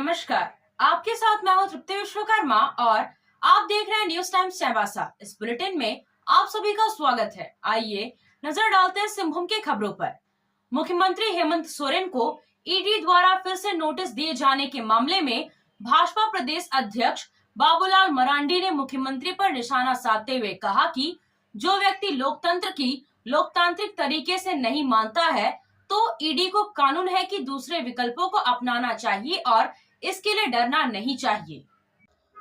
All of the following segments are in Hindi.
नमस्कार, आपके साथ मैं हूं तृप्ति विश्वकर्मा और आप देख रहे हैं न्यूज टाइम्स चाईबासा। इस बुलेटिन में आप सभी का स्वागत है। आइए नजर डालते हैं सिंहभूम की खबरों पर। मुख्यमंत्री हेमंत सोरेन को ईडी द्वारा फिर से नोटिस दिए जाने के मामले में भाजपा प्रदेश अध्यक्ष बाबूलाल मरांडी ने मुख्यमंत्री पर निशाना साधते हुए कहा कि जो व्यक्ति लोकतंत्र की लोकतांत्रिक तरीके से नहीं मानता है तो ईडी को कानून है कि दूसरे विकल्पों को अपनाना चाहिए और इसके लिए डरना नहीं चाहिए।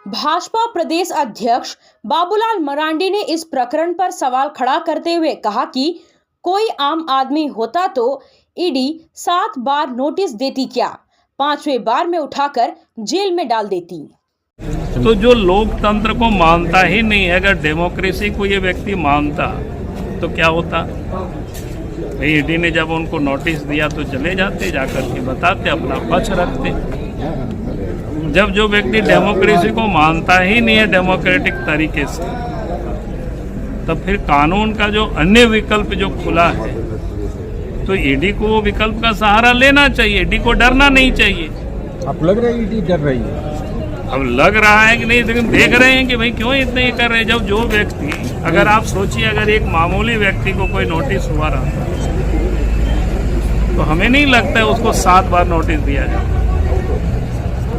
भाजपा प्रदेश अध्यक्ष बाबूलाल मरांडी ने इस प्रकरण पर सवाल खड़ा करते हुए कहा कि कोई आम आदमी होता तो ईडी 7 बार नोटिस देती क्या, 5वें बार में उठाकर जेल में डाल देती। तो जो लोकतंत्र को मानता ही नहीं है, अगर डेमोक्रेसी को ये व्यक्ति मानता तो क्या होता। ईडी ने जब उनको नोटिस दिया तो चले जाते, जाकर के बताते, अपना पक्ष रखते। जब जो व्यक्ति डेमोक्रेसी को मानता ही नहीं है डेमोक्रेटिक तरीके से, तब फिर कानून का जो अन्य विकल्प जो खुला है तो ईडी को वो विकल्प का सहारा लेना चाहिए, ईडी को डरना नहीं चाहिए। अब लग रहा है ईडी डर रही है। अब लग रहा है कि नहीं, लेकिन देख रहे हैं कि भाई क्यों इतने ये कर रहे हैं। जब जो व्यक्ति, अगर आप सोचिए, अगर एक मामूली व्यक्ति को कोई नोटिस हुआ रहा तो हमें नहीं लगता है उसको 7 बार नोटिस दिया जाता,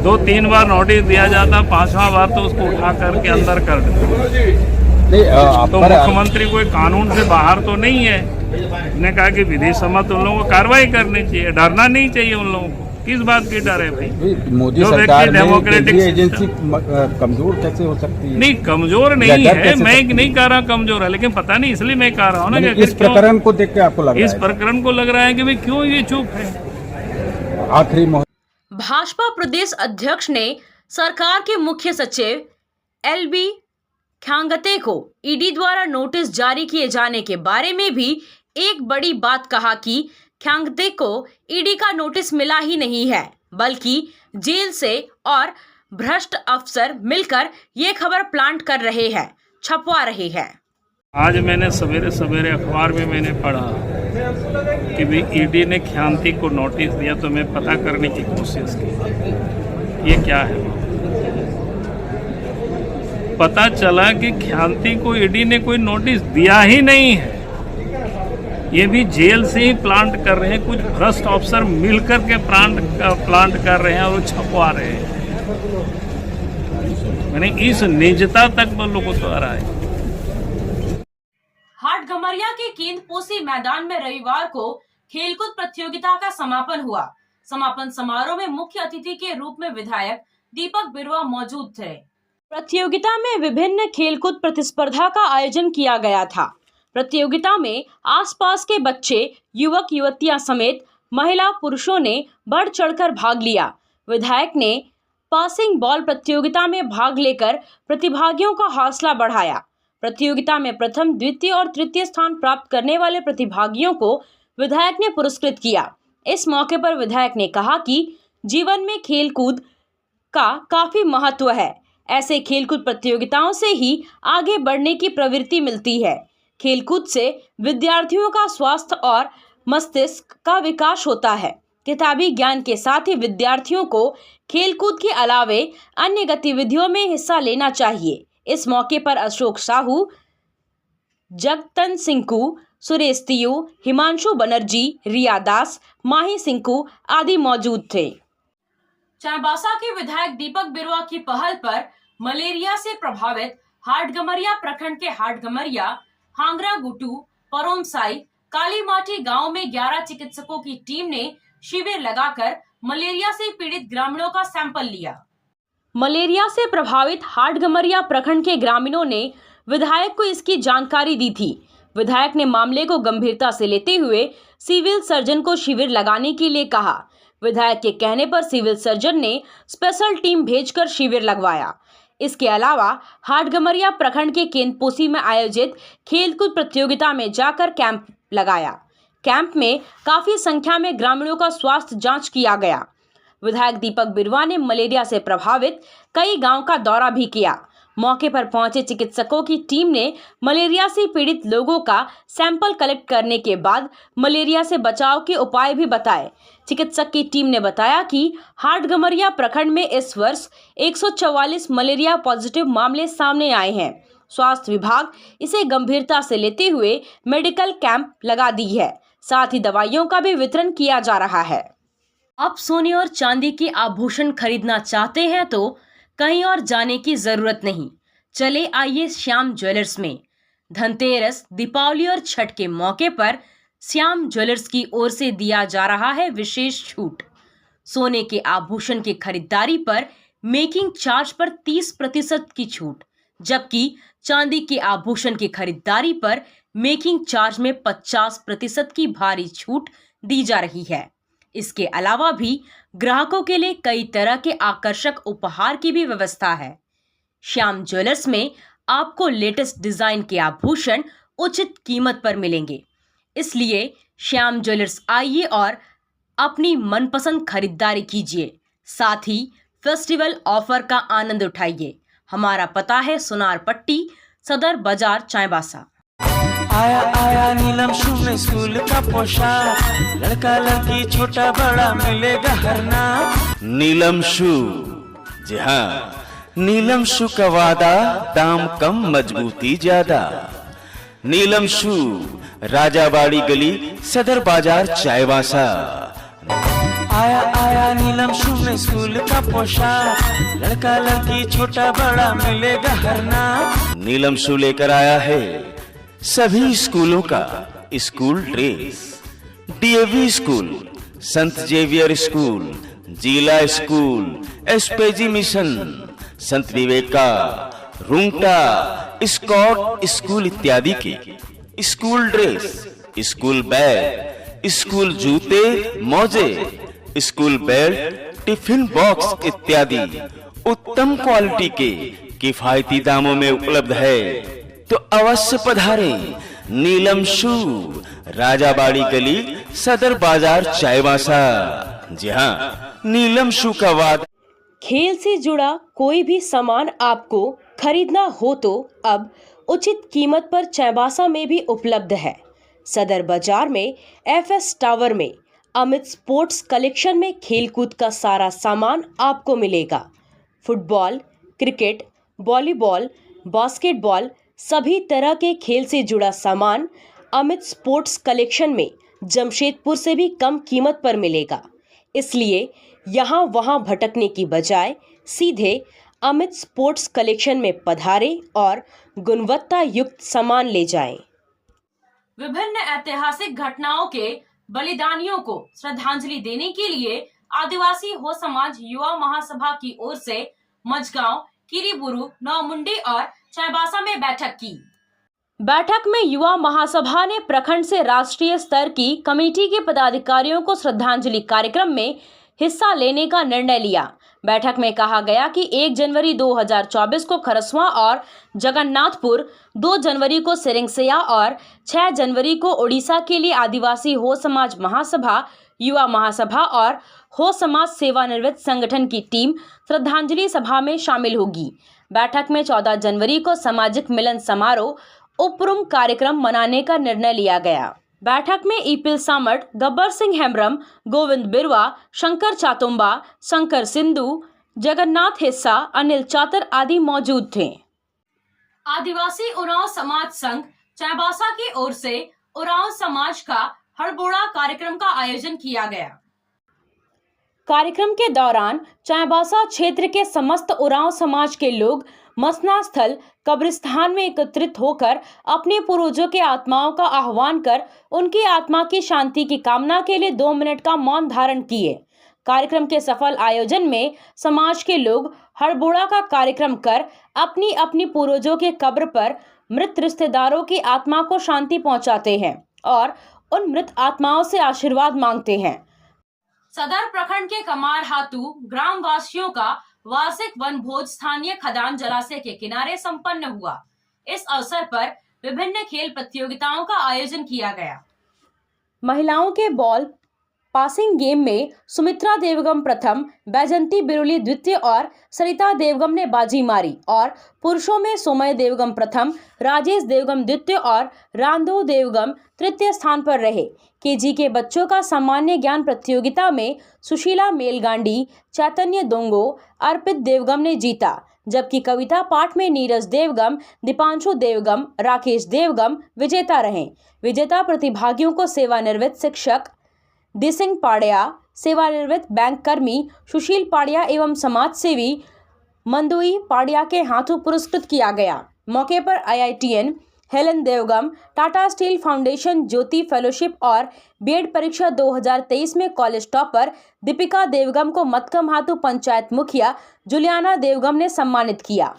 2-3 बार नोटिस दिया जाता, 5वां बार तो उसको उठा करके अंदर कर देता। तो मुख्यमंत्री कोई कानून से बाहर तो नहीं है। उन्होंने कहा कि विधि सम्मत उन लोगों को कार्रवाई करनी चाहिए, डरना नहीं चाहिए उन लोगों को। किस बात की डर है भाई? मोदी सरकार में केंद्रीय एजेंसी कमजोर कैसे हो सकती है? नहीं, कमजोर नहीं है, मैं नहीं कह रहा कमजोर है, लेकिन पता नहीं, इसलिए मैं कह रहा हूँ ना कि इस प्रकरण को देख के आपको लग रहा है, इस प्रकरण को लग रहा है कि भाई क्यों ये चुप है। आखिरी भाजपा प्रदेश अध्यक्ष ने सरकार के मुख्य सचिव LB ख्यांगते को ईडी द्वारा नोटिस जारी किए जाने के बारे में भी एक बड़ी बात कहा कि ख्यांगते को ईडी का नोटिस मिला ही नहीं है, बल्कि जेल से और भ्रष्ट अफसर मिलकर ये खबर प्लांट कर रहे हैं, छपवा रहे हैं। आज मैंने सवेरे सवेरे अखबार में मैंने पढ़ा कि भाई ईडी ने ख्यांति को नोटिस दिया, तो मैं पता करने की कोशिश की ये क्या है। पता चला कि ख्यांति को ईडी ने कोई नोटिस दिया ही नहीं है, ये भी जेल से ही प्लांट कर रहे हैं। कुछ भ्रष्ट अफसर मिलकर के प्लांट कर रहे हैं और वो छपवा रहे हैं। मैंने इस निजता तक बल्लों को तो आ रहा है। हाटगमरिया के केंद्रपोशी मैदान में रविवार को खेलकूद प्रतियोगिता का समापन हुआ। समापन समारोह में मुख्य अतिथि के रूप में विधायक दीपक बिरुआ मौजूद थे। प्रतियोगिता में विभिन्न खेलकूद प्रतिस्पर्धा का आयोजन किया गया था। प्रतियोगिता में आसपास के बच्चे, युवक युवतियां समेत महिला पुरुषों ने बढ़ चढ़कर भाग लिया। विधायक ने पासिंग बॉल प्रतियोगिता में भाग लेकर प्रतिभागियों का हौसला बढ़ाया। प्रतियोगिता में प्रथम, द्वितीय और तृतीय स्थान प्राप्त करने वाले प्रतिभागियों को विधायक ने पुरस्कृत किया। इस मौके पर विधायक ने कहा कि जीवन में खेलकूद का काफी महत्व है। ऐसे खेलकूद प्रतियोगिताओं से ही आगे बढ़ने की प्रवृत्ति मिलती है। खेलकूद से विद्यार्थियों का स्वास्थ्य और मस्तिष्क का विकास होता है। किताबी ज्ञान के साथ ही विद्यार्थियों को खेलकूद के अलावे अन्य गतिविधियों में हिस्सा लेना चाहिए। इस मौके पर अशोक साहू, जगतन सिंकू, सुरेश तियू, हिमांशु बनर्जी, रिया दास, माही सिंकू आदि मौजूद थे। चाईबासा के विधायक दीपक बिरुआ की पहल पर मलेरिया से प्रभावित हाटगमरिया प्रखंड के हाटगमरिया, हांगरा गुटू, परोमसाई, कालीमाटी गांव में 11 चिकित्सकों की टीम ने शिविर लगाकर मलेरिया से पीड़ित ग्रामीणों का सैंपल लिया। मलेरिया से प्रभावित हाटगमरिया प्रखंड के ग्रामीणों ने विधायक को इसकी जानकारी दी थी। विधायक ने मामले को गंभीरता से लेते हुए सिविल सर्जन को शिविर लगाने के लिए कहा। विधायक के कहने पर सिविल सर्जन ने स्पेशल टीम भेजकर शिविर लगवाया। इसके अलावा हाटगमरिया प्रखंड के केंद्रपोशी में आयोजित खेलकूद प्रतियोगिता में जाकर कैंप लगाया। कैंप में काफी संख्या में ग्रामीणों का स्वास्थ्य जांच किया गया। विधायक दीपक बिरुआ ने मलेरिया से प्रभावित कई गांव का दौरा भी किया। मौके पर पहुंचे चिकित्सकों की टीम ने मलेरिया से पीड़ित लोगों का सैंपल कलेक्ट करने के बाद मलेरिया से बचाव के उपाय भी बताए। चिकित्सक की टीम ने बताया कि हाटगमरिया प्रखंड में इस वर्ष 144 मलेरिया पॉजिटिव मामले सामने आए हैं। स्वास्थ्य विभाग इसे गंभीरता से लेते हुए मेडिकल कैंप लगा दी है, साथ ही दवाइयों का भी वितरण किया जा रहा है। आप सोने और चांदी के आभूषण खरीदना चाहते हैं तो कहीं और जाने की जरूरत नहीं, चले आइए श्याम ज्वेलर्स में। धनतेरस, दीपावली और छठ के मौके पर श्याम ज्वेलर्स की ओर से दिया जा रहा है विशेष छूट। सोने के आभूषण की खरीदारी पर मेकिंग चार्ज पर 30% की छूट, जबकि चांदी के आभूषण की खरीदारी पर मेकिंग चार्ज में 50% की भारी छूट दी जा रही है। इसके अलावा भी ग्राहकों के लिए कई तरह के आकर्षक उपहार की भी व्यवस्था है। श्याम ज्वेलर्स में आपको लेटेस्ट डिजाइन के आभूषण उचित कीमत पर मिलेंगे, इसलिए श्याम ज्वेलर्स आइए और अपनी मनपसंद खरीदारी कीजिए, साथ ही फेस्टिवल ऑफर का आनंद उठाइए। हमारा पता है सुनार पट्टी, सदर बाजार, चाईबासा। आया आया नीलम शू में स्कूल का पोशाक, लड़का लड़की छोटा बड़ा मिलेगा हर नाम। नीलम शू, जी हाँ, नीलम शू का वादा, दाम कम मजबूती ज्यादा। नीलम शू, राजाबाड़ी गली, सदर बाजार, चाईबासा। आया आया नीलम शू में स्कूल का पोशाक, लड़का लड़की छोटा बड़ा मिलेगा हर नाम। नीलम शू लेकर आया है सभी स्कूलों का स्कूल ड्रेस। डीएवी स्कूल, संत जेवियर स्कूल, जिला स्कूल, एसपीजी मिशन, संत विवेका, रुंगटा, स्कॉट स्कूल इत्यादि के school dress, school bag, school जूते, मोजे, स्कूल बेल्ट, टिफिन बॉक्स इत्यादि उत्तम क्वालिटी के किफायती दामों में उपलब्ध है, तो अवश्य पधारें। नीलम शू, राजाबाड़ी गली, सदर बाजार, चाईबासा। जी हाँ, नीलम शू का वादा। खेल से जुड़ा कोई भी सामान आपको खरीदना हो तो अब उचित कीमत पर चाईबासा में भी उपलब्ध है। सदर बाजार में एफएस टावर में अमित स्पोर्ट्स कलेक्शन में खेलकूद का सारा सामान आपको मिलेगा। फुटबॉल, क्रिकेट, वॉलीबॉल, बास्केटबॉल, सभी तरह के खेल से जुड़ा सामान अमित स्पोर्ट्स कलेक्शन में जमशेदपुर से भी कम कीमत पर मिलेगा। इसलिए यहाँ वहाँ भटकने की बजाय सीधे अमित स्पोर्ट्स कलेक्शन में पधारें और गुणवत्ता युक्त सामान ले जाएं। विभिन्न ऐतिहासिक घटनाओं के बलिदानियों को श्रद्धांजलि देने के लिए आदिवासी हो समाज युवा महासभा की ओर से मझगांव, किरीबुरु, नौमुंडी और चाईबासा में बैठक की। बैठक में युवा महासभा ने प्रखंड से राष्ट्रीय स्तर की कमेटी के पदाधिकारियों को श्रद्धांजलि कार्यक्रम में हिस्सा लेने का निर्णय लिया। बैठक में कहा गया कि 1 जनवरी 2024 को खरसवां और जगन्नाथपुर, 2 जनवरी को सिरिंगसैया और 6 जनवरी को ओडिशा के लिए आदिवासी हो समाज महासभा, युवा महासभा और हो समाज सेवानिवृत्त संगठन की टीम श्रद्धांजलि सभा में शामिल होगी। बैठक में 14 जनवरी को सामाजिक मिलन समारोह उपरुम कार्यक्रम मनाने का निर्णय लिया गया। बैठक में ईपिल सामट, गब्बर सिंह हेम्ब्रम, गोविंद बिरवा, शंकर चातुम्बा, शंकर सिंधु, जगन्नाथ हिस्सा, अनिल चातर आदि मौजूद थे। आदिवासी उरांव समाज संघ चाईबासा की ओर से उरांव समाज का हड़बोड़ा कार्यक्रम का आयोजन किया गया। कार्यक्रम के दौरान चाईबासा क्षेत्र के समस्त उरांव समाज के लोग मसना स्थल कब्रिस्तान में एकत्रित होकर अपने पूर्वजों के आत्माओं का आह्वान कर उनकी आत्मा की शांति की कामना के लिए 2 मिनट का मौन धारण किए। कार्यक्रम के सफल आयोजन में समाज के लोग हड़बोड़ा का कार्यक्रम कर अपनी अपनी पूर्वजों के कब्र पर मृत रिश्तेदारों की आत्मा को शांति पहुंचाते हैं और उन मृत आत्माओं से आशीर्वाद मांगते हैं। सदर प्रखंड के कमार हातू ग्राम वासियों का वार्षिक वन भोज स्थानीय खदान जलाशय के किनारे संपन्न हुआ। इस अवसर पर विभिन्न खेल प्रतियोगिताओं का आयोजन किया गया। महिलाओं के बॉल पासिंग गेम में सुमित्रा देवगम प्रथम, बैजंती बिरुली द्वितीय और सरिता देवगम ने बाजी मारी और पुरुषों में सोमय देवगम प्रथम, राजेश देवगम द्वितीय और रांधो देवगम तृतीय स्थान पर रहे। केजी के बच्चों का सामान्य ज्ञान प्रतियोगिता में सुशीला मेलगांडी, चैतन्य दोंगो, अर्पित देवगम ने जीता, जबकि कविता पाठ में नीरज देवगम, दीपांशु देवगम, राकेश देवगम विजेता रहे। विजेता प्रतिभागियों को सेवानिवृत्त शिक्षक दिसिंग पाड़िया, सेवानिवृत्त बैंक कर्मी सुशील पाड़िया एवं समाज सेवी मंदुई पाड़िया के हाथों पुरस्कृत किया गया। मौके पर IITN Helen Devgam, Tata steel foundation Jyoti fellowship और बीएड परीक्षा 2023 में कॉलेज टॉपर दीपिका देवगम को मतकम हाथू पंचायत मुखिया जुलियाना देवगम ने सम्मानित किया।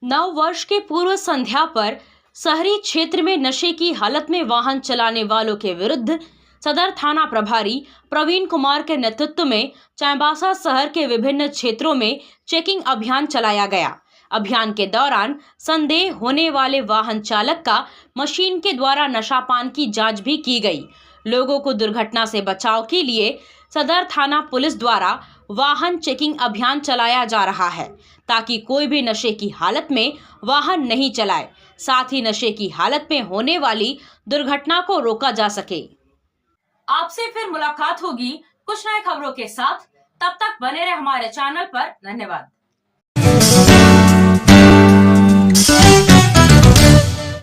नव वर्ष के पूर्व संध्या पर शहरी क्षेत्र में नशे की हालत में वाहन चलाने वालों के विरुद्ध सदर थाना प्रभारी प्रवीण कुमार के नेतृत्व में चाईबासा शहर के विभिन्न क्षेत्रों में चेकिंग अभियान चलाया गया। अभियान के दौरान संदेह होने वाले वाहन चालक का मशीन के द्वारा नशापान की जांच भी की गई। लोगों को दुर्घटना से बचाव के लिए सदर थाना पुलिस द्वारा वाहन चेकिंग अभियान चलाया जा रहा है, ताकि कोई भी नशे की हालत में वाहन नहीं चलाए, साथ ही नशे की हालत में होने वाली दुर्घटना को रोका जा सके। आपसे फिर मुलाकात होगी कुछ नए खबरों के साथ। तब तक बने रहे हमारे चैनल पर। धन्यवाद।